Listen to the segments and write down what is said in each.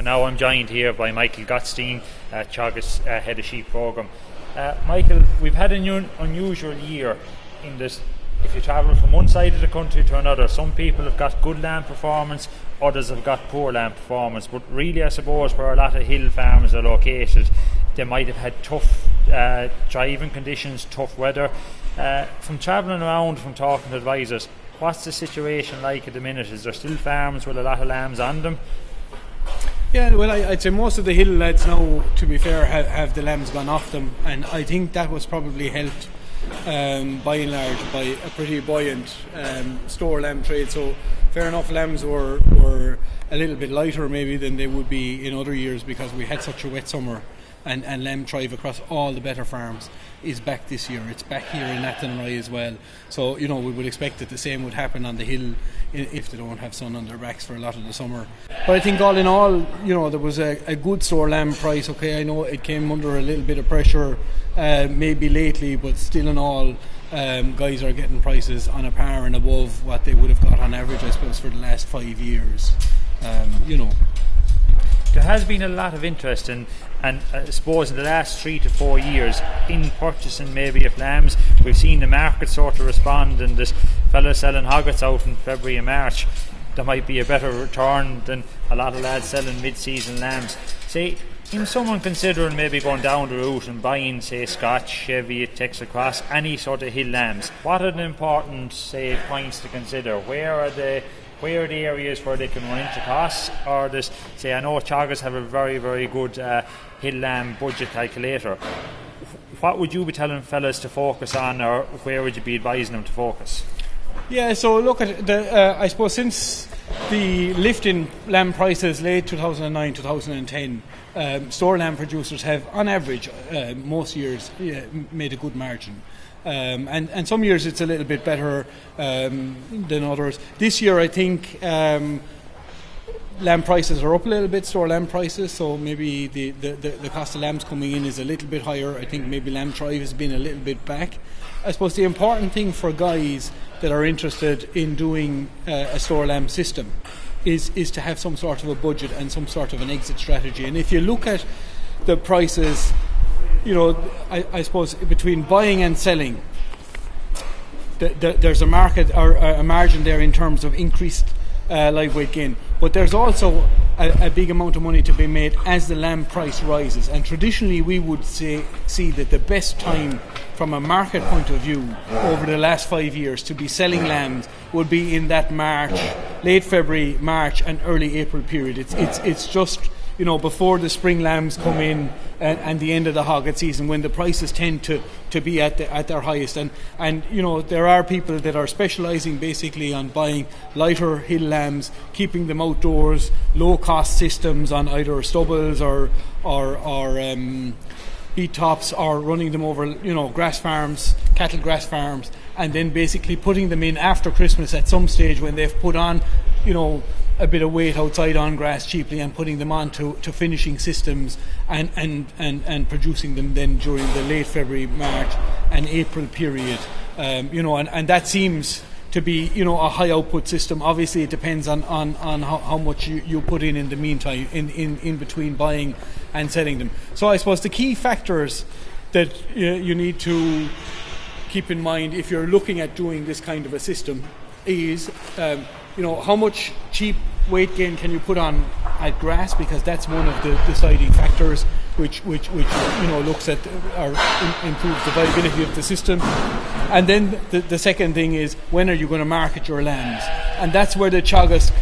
And now I'm joined here by Michael Gottstein, Teagasc Head of Sheep Programme. Michael, we've had an unusual year in this. If you travel from one side of the country to another, some people have got good lamb performance, others have got poor lamb performance. But really, I suppose, where a lot of hill farms are located, they might have had tough driving conditions, tough weather. From travelling around, from talking to advisors, what's the situation like at the minute? Is there still farms with a lot of lambs on them? Yeah, well, I'd say most of the hill lads now, to be fair, have the lambs gone off them, and I think that was probably helped by and large by a pretty buoyant store lamb trade. So fair enough, lambs were a little bit lighter maybe than they would be in other years because we had such a wet summer, and lamb thrive across all the better farms is back this year. It's back here in Athenry as well. So, we would expect that the same would happen on the hill if they don't have sun on their backs for a lot of the summer. But I think all in all, there was a good store lamb price. Okay, I know it came under a little bit of pressure maybe lately, but still in all, guys are getting prices on a par and above what they would have got on average, I suppose, for the last 5 years. There has been a lot of interest and I suppose in the last 3 to 4 years in purchasing maybe of lambs. We've seen the market sort of respond, and this fella selling hoggets out in February and March, there might be a better return than a lot of lads selling mid-season lambs. Say, in someone considering maybe going down the route and buying, say, Scotch, Chevy, Texas Cross, any sort of hill lambs, what are the important, say, points to consider? Where are the areas where they can run into costs? Or this, say, I know Teagasc have a very, very good hill lamb budget calculator. What would you be telling fellas to focus on, or where would you be advising them to focus? Yeah, so look at I suppose since the lift in lamb prices late 2009, 2010, store lamb producers have, on average, most years made a good margin. And some years it's a little bit better than others. This year I think lamb prices are up a little bit, store lamb prices, so maybe the cost of lambs coming in is a little bit higher. I think maybe lamb thrive has been a little bit back. I suppose the important thing for guys that are interested in doing a store lamb system is to have some sort of a budget and some sort of an exit strategy. And if you look at the prices, I suppose between buying and selling, there's a market or a margin there in terms of increased live weight gain. But there's also a big amount of money to be made as the lamb price rises. And traditionally we would see that the best time from a market point of view over the last 5 years to be selling lambs would be in that late February, March and early April period. It's just before the spring lambs come in and the end of the hogget season, when the prices tend to be at their highest. And there are people that are specialising basically on buying lighter hill lambs, keeping them outdoors, low cost systems on either stubbles or beat tops, or running them over grass farms, cattle grass farms, and then basically putting them in after Christmas at some stage when they've put on a bit of weight outside on grass cheaply, and putting them on to finishing systems and producing them then during the late February, March and April period. And that seems to be a high output system. Obviously it depends on how much you put in the meantime in between buying and selling them. So I suppose the key factors that you need to keep in mind if you're looking at doing this kind of a system is how much cheap weight gain can you put on at grass, because that's one of the deciding factors which looks at or improves the viability of the system. And then the second thing is, when are you going to market your lambs? And that's where the Teagasc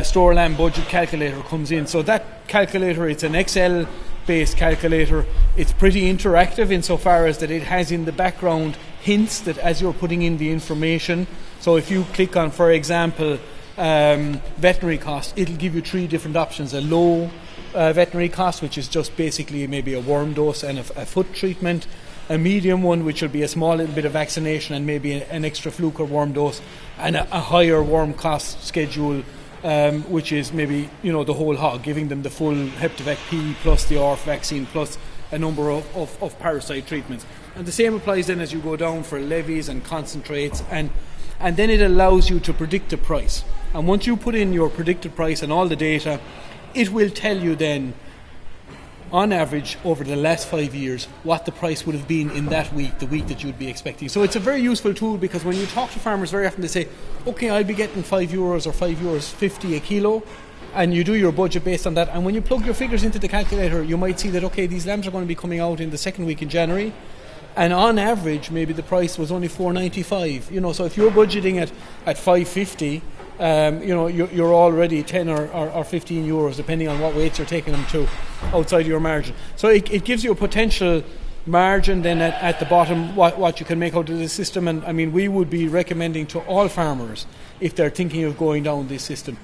store lamb budget calculator comes in. So that calculator, it's an Excel based calculator. It's pretty interactive insofar as that it has in the background hints that as you're putting in the information. So if you click on, for example, veterinary cost, it'll give you 3 different options: a low veterinary cost, which is just basically maybe a worm dose and a foot treatment; a medium one, which will be a small little bit of vaccination and maybe an extra fluke or worm dose; and a higher worm cost schedule, which is maybe the whole hog, giving them the full Heptivac P plus the ORF vaccine plus a number of parasite treatments. And the same applies then as you go down for levies and concentrates, and then it allows you to predict the price. And once you put in your predicted price and all the data, it will tell you then, on average, over the last 5 years, what the price would have been in that week, the week that you'd be expecting. So it's a very useful tool, because when you talk to farmers, very often they say, okay, I'll be getting €5 or €5.50 a kilo, and you do your budget based on that. And when you plug your figures into the calculator, you might see that, okay, these lambs are going to be coming out in the second week in January, and on average, maybe the price was only $4.95. So if you're budgeting at $5.50, you're already 10 or 15 euros, depending on what weights you're taking them to, outside of your margin. So it gives you a potential margin then at the bottom, what you can make out of the system. And I mean, we would be recommending to all farmers, if they're thinking of going down this system,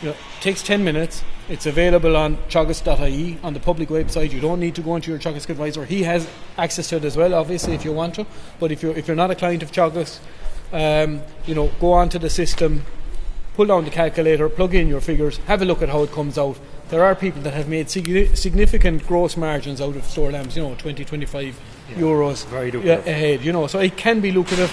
it takes 10 minutes. It's available on teagasc.ie, on the public website. You don't need to go into your Teagasc advisor. He has access to it as well, obviously, if you want to. But if you're not a client of Teagasc, go onto the system, pull down the calculator, plug in your figures, have a look at how it comes out. There are people that have made significant gross margins out of store lambs, 20, 25 euros very lucrative. ahead, so it can be lucrative.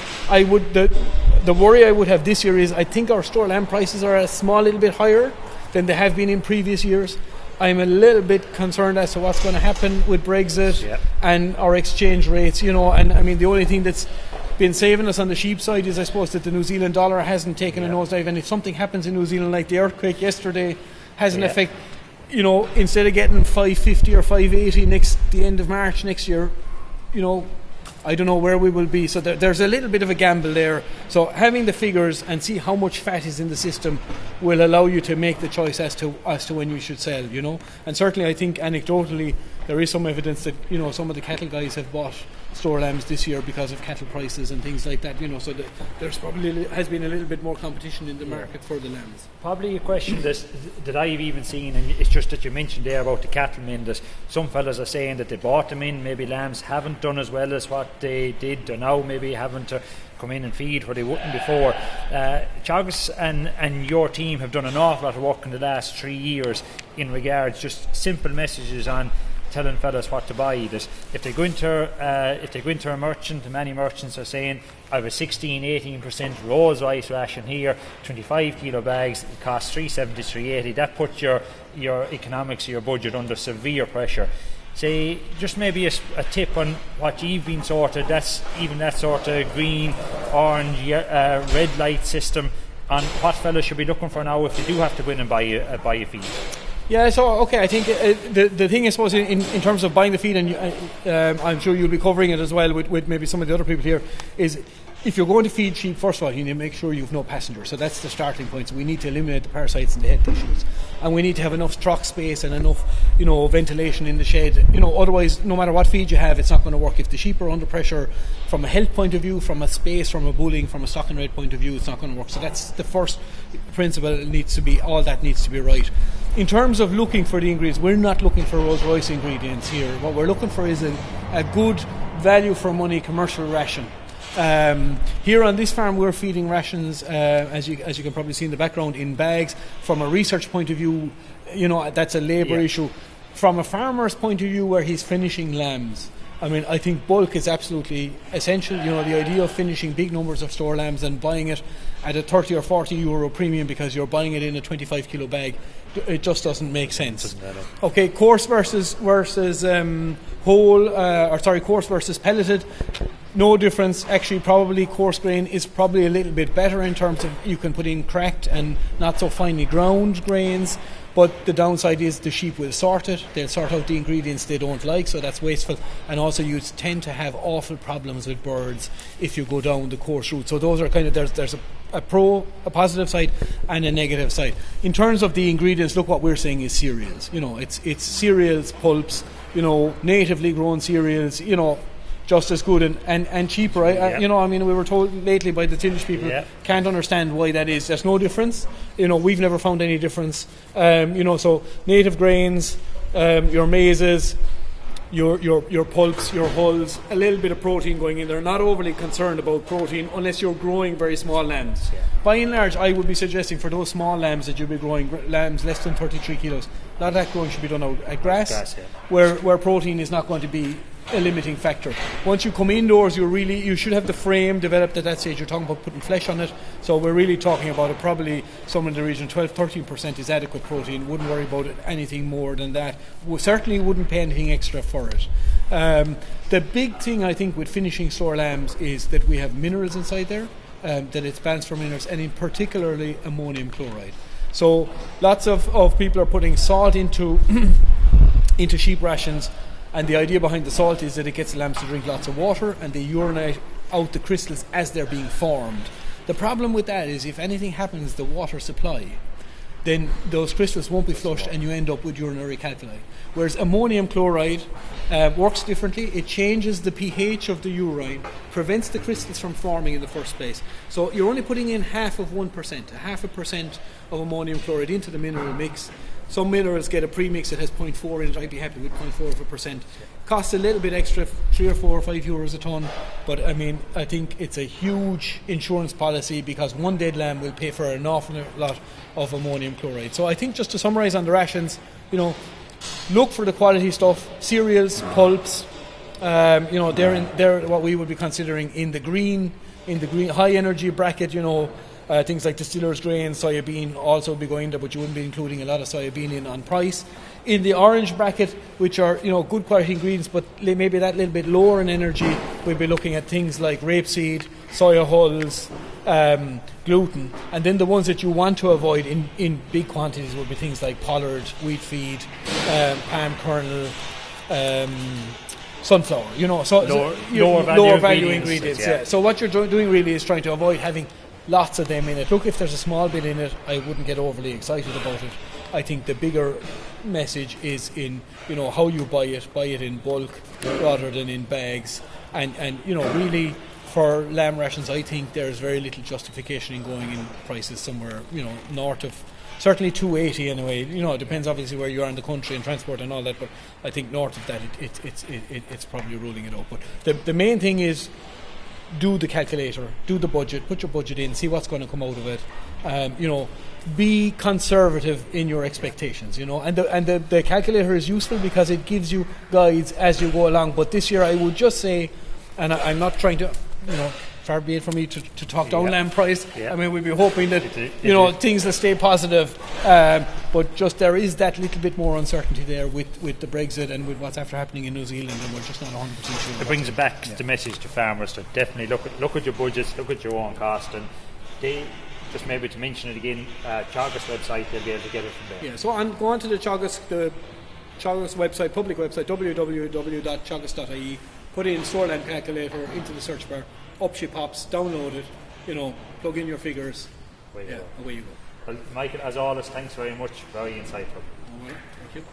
The worry I would have this year is, I think our store lamb prices are a small little bit higher than they have been in previous years. I'm a little bit concerned as to what's going to happen with Brexit and our exchange rates, and I mean, the only thing that's been saving us on the sheep side is, I suppose, that the New Zealand dollar hasn't taken a nosedive, and if something happens in New Zealand, like the earthquake yesterday has an effect, instead of getting 5.50 or 5.80 the end of March next year, I don't know where we will be. So there's a little bit of a gamble there. So having the figures and see how much fat is in the system will allow you to make the choice as to when you should sell, And certainly, I think anecdotally, there is some evidence that, some of the cattle guys have bought store lambs this year because of cattle prices and things like that, so there's probably has been a little bit more competition in the market for the lambs. Probably a question that I've even seen, and it's just that you mentioned there about the cattlemen, that some fellas are saying that they bought them in, maybe lambs haven't done as well as what they did, or now maybe having to come in and feed where they wouldn't before. Teagasc and your team have done an awful lot of work in the last 3 years in regards just simple messages on telling fellas what to buy. That if they go into a merchant, and many merchants are saying, I have a 16-18% Rolls Royce ration here, 25 kilo bags, it costs $370, $380. That puts your economics, your budget under severe pressure. Say, just maybe a tip on what you've been sorted, that's even that sort of green, orange, red light system, on what fellas should be looking for now if they do have to go in and buy a feed. Yeah, so okay, I think the thing, I suppose, in terms of buying the feed, and I'm sure you'll be covering it as well with maybe some of the other people here, is if you're going to feed sheep, first of all, you need to make sure you've no passengers. So that's the starting point. So we need to eliminate the parasites and the health issues, and we need to have enough trough space and enough, ventilation in the shed. Otherwise, no matter what feed you have, it's not going to work. If the sheep are under pressure from a health point of view, from a space, from a bulling, from a stocking rate point of view, it's not going to work. So that's the first principle. All that needs to be right. In terms of looking for the ingredients, we're not looking for Rolls Royce ingredients here. What we're looking for is a good value for money commercial ration. Here on this farm, we're feeding rations, as you can probably see in the background, in bags. From a research point of view, that's a labour issue. From a farmer's point of view, where he's finishing lambs, I mean, I think bulk is absolutely essential. The idea of finishing big numbers of store lambs and buying it at a 30 or 40 euro premium because you're buying it in a 25 kilo bag, it just doesn't make sense. Okay, coarse versus coarse versus pelleted, no difference. Actually, probably coarse grain is probably a little bit better in terms of you can put in cracked and not so finely ground grains. But the downside is the sheep will sort it. They'll sort out the ingredients they don't like, so that's wasteful. And also you tend to have awful problems with birds if you go down the coarse route. So those are kind of, there's a positive side and a negative side. In terms of the ingredients, look, what we're saying is cereals. It's cereals, pulps, natively grown cereals, just as good and cheaper. We were told lately by the tillage people, can't understand why that is. There's no difference. We've never found any difference. So native grains, your mazes, your pulps, your hulls, a little bit of protein going in there. Not overly concerned about protein unless you're growing very small lambs. By and large, I would be suggesting for those small lambs that you'll be growing lambs less than 33 kilos. A lot of that growing should be done out at grass, where protein is not going to be a limiting factor. Once you come indoors, you should have the frame developed at that stage. You're talking about putting flesh on it, so we're really talking about it. Probably somewhere in the region 12-13% is adequate protein. Wouldn't worry about it anything more than that. We certainly wouldn't pay anything extra for it. The big thing I think with finishing store lambs is that we have minerals inside there, that it's balanced for minerals, and in particularly ammonium chloride. So lots of people are putting salt into into sheep rations, and the idea behind the salt is that it gets the lambs to drink lots of water and they urinate out the crystals as they're being formed. The problem with that is if anything happens to the water supply, then those crystals won't be flushed and you end up with urinary calculi. Whereas ammonium chloride works differently. It changes the pH of the urine, prevents the crystals from forming in the first place. So you're only putting in half of 1%, half a percent of ammonium chloride into the mineral mix. Some minerals get a premix that has 0.4 in it. I'd be happy with 0.4%. Costs a little bit extra, 3 or 4 or 5 euros a tonne, but I mean, I think it's a huge insurance policy because one dead lamb will pay for an awful lot of ammonium chloride. So I think just to summarise on the rations, look for the quality stuff, cereals, pulps. They're what we would be considering in the green high energy bracket. Things like distillers grain, soybean also be going there, but you wouldn't be including a lot of soybean in on price. In the orange bracket, which are good quality ingredients, but maybe that little bit lower in energy, we'd be looking at things like rapeseed, soya hulls, gluten, and then the ones that you want to avoid in big quantities would be things like pollard, wheat feed, palm kernel, sunflower. Lower value ingredients. Yeah. So what you're doing really is trying to avoid having lots of them in it. Look, if there's a small bit in it, I wouldn't get overly excited about it. I think the bigger message is in how you buy it in bulk rather than in bags, and really for lamb rations I think there's very little justification in going in prices somewhere north of certainly 280 anyway. It depends obviously where you are in the country and transport and all that, but I think north of that it's probably ruling it out. But the main thing is do the calculator, do the budget, put your budget in, see what's going to come out of it. Be conservative in your expectations, and the calculator is useful because it gives you guides as you go along. But this year I would just say, and I'm not trying to, far be it from me to talk down lamb price. I mean, we'd be hoping that things will stay positive, but just there is that little bit more uncertainty there with the Brexit and with what's after happening in New Zealand, and we're just not 100% sure. It brings it back the message to farmers to definitely look at your budgets, look at your own cost, and they just maybe to mention it again, Teagasc website, they'll be able to get it from there. Yeah, so go on to the Teagasc website, public website, www.teagasc.ie. Put in store lamb calculator into the search bar. Up she pops, download it, plug in your figures. Away you go. Well, Michael, as always, thanks very much, very insightful. All right, thank you.